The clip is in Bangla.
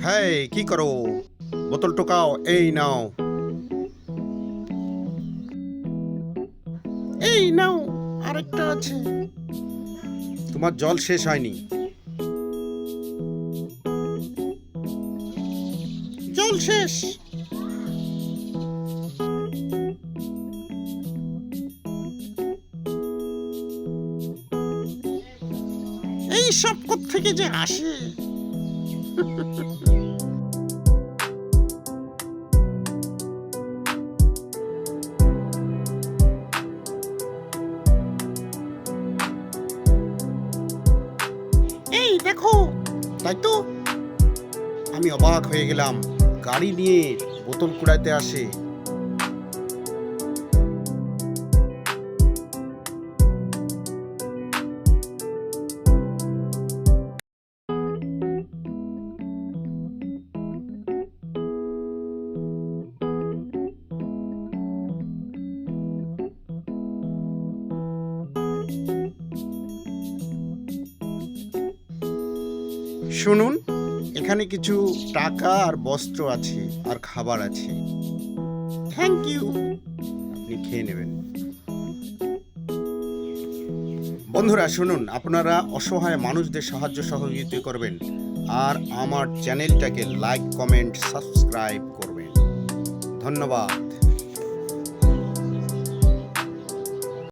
হ্যাঁ, কি করো? বোতল টোকাও, এই নাও। এই নাও, আরেকটা আছে। তোমার জল শেষ হয়নি। জল শেষ। এই সব কোত্থেকে যে আসে। এই দেখো, তাই তো আমি অবাক হয়ে গেলাম। গাড়ি নিয়ে বোতল কুড়াইতে আসে। শুনুন, এখানে কিছু টাকা আর বস্ত্র আছে, আর খাবার আছে। Thank you. আপনি খেয়ে নেবেন। বন্ধুরা শুনুন, আপনারা অসহায় মানুষদের সাহায্য সহযোগিতা করবেন, আর আমার চ্যানেলটাকে লাইক, কমেন্ট, সাবস্ক্রাইব করবেন। ধন্যবাদ।